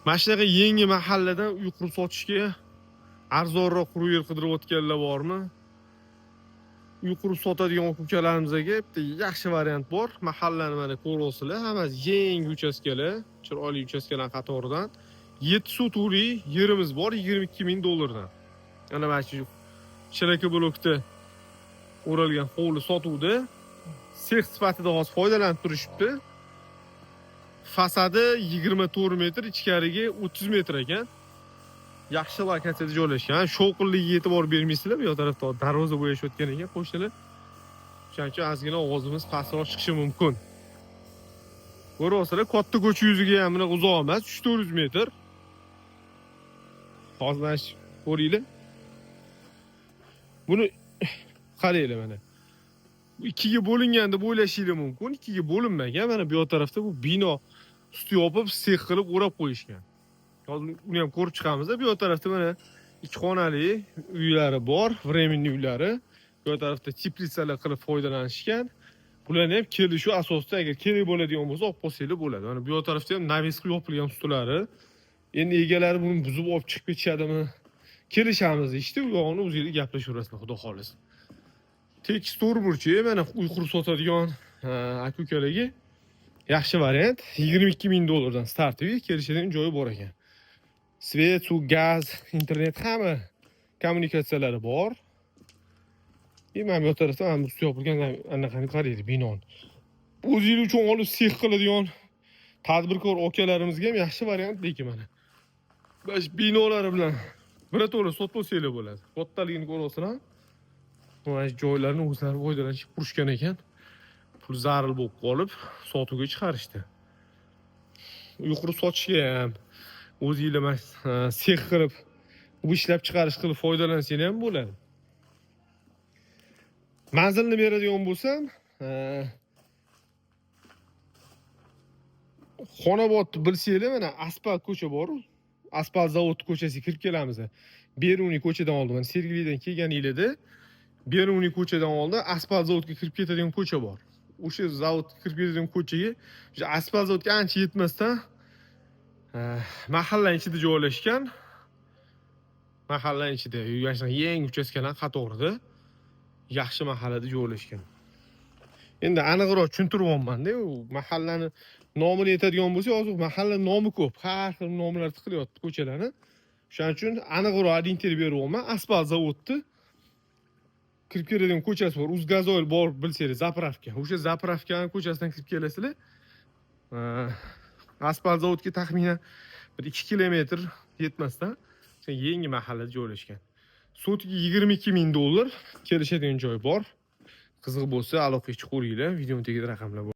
Mana shunaqa yangi mahalladan uy qurib sotishga arzonroq quruq yer qidirib o'tganlar bormi? Uy qurib sotadigan ukalarimizga bitta yaxshi variant bor. Mahallani mana ko'rasizlar, hammasi yangi uchastkalar, chiroyli uchastkalar qatoridan 7 sotuvli yerimiz bor, $22,000 dan. Ana mana shu Shiraka blokda o'ralgan hovli sotuvda sex sifatida hozir foydalanib turishibdi. Fasadi 24 metr, ichkariga 30 metr ekan. Yaxshi lokatsiyada joylashgan. Shovqinligiga e'tibor bermaysizlar, bu yoq tarafda darvoza bo'yashayotgan ekan qo'shnilar. Shuning uchun ozgina ovozimiz pastroq chiqishi mumkin. Ko'ryapsizlar, katta ko'cha yuziga ham bunaqa uzoq emas, 300-400 metr. Hozir mana shu ko'ringlar. Buni qaranglar mana. Bu ikkiga bo'lingan deb o'ylashingiz mumkin. Ikkiga bo'linmagan. Mana bu yoq tarafda bu bino usti yopib, sex qilib o'rab qo'yishgan. Hozir uni ham ko'rib chiqamiz. Bu yoq tarafda mana 2 xonali uylari bor, временный uylari. Bu yoq tarafda teplitsalar qilib foydalanishgan. Bularni ham kelishuv asosida agar kerak bo'ladigan bo'lsa, olib qolsanglar bo'ladi. Mana bu yoq tarafda ham naves qilib yopilgan ustilari. Endi egalari buni buzib olib chiqib ketishadimi? Kelishamiz ishda, u yog'ini o'zingizlar gaplashaverasizlar, xudo xolis. Tekis to'rtburchi, mana uy qurib sotadigan aka-ukalarga yaxshi variant. $22,000 dan startiga kelishadigan joyi bor ekan. Svet, suv, gaz, internet hamma kommunikatsiyalari bor. Mana bu tarafda ham usti yopilgan anaqani qaraydi binoni. O'zingiz uchun olib sex qiladigan tadbirkor akalarimizga ham yaxshi variant lekin mana. Bash binolari bilan birato'la sotib olsanglar bo'ladi. Kattaligini ko'rasizlar. Mana shu joylarni o'zlari foydalanishga qurishgan ekan. Pul zaril bo'lib qolib, sotuvga chiqarishdi. Uy qurib sotishga ham o'zingizlar sex qilib, bu ishlab chiqarish qilib foydalansanglar ham bo'ladi. Manzilni beradigan bo'lsam, Xonobodni bilsanglar, mana asfalt ko'cha bor. Asfalt zavod ko'chasiga kirib kelamiz. Beruniy ko'chadan oldin, mana Sergelidan kelganingizda Beruniy ko'chadan oldin asfalt zavodga kirib ketadigan ko'cha bor. O'sha zavodga kirib ketadigan ko'chaga, o'sha asfalt zavodga ancha yetmasdan mahallaning ichida joylashgan. Mahallaning ichida yangi uchastkalar qatorida yaxshi mahallada joylashgan. Endi aniqroq tushuntiryapman-da, u mahallani nomini aytadigan bo'lsa, hozir mahalla nomi ko'p. Har xil nomlar tiqilyapti ko'chalarni. Shuning uchun aniqroq orientir beryapman. Asfalt zavodni kirib keladigan ko'chasi bor. Uzgazoil bor bilsangiz, zapravka. O'sha zapravkaning ko'chasidan kirib kelasizlar. Asfalt zavodga taxminan 1-2 kilometr yetmasdan yangi mahallada joylashgan. Sotiga $22,000 kelishadigan joy bor. Qiziq bo'lsa aloqaga chiqinglar, videoning tagida raqamlar bor.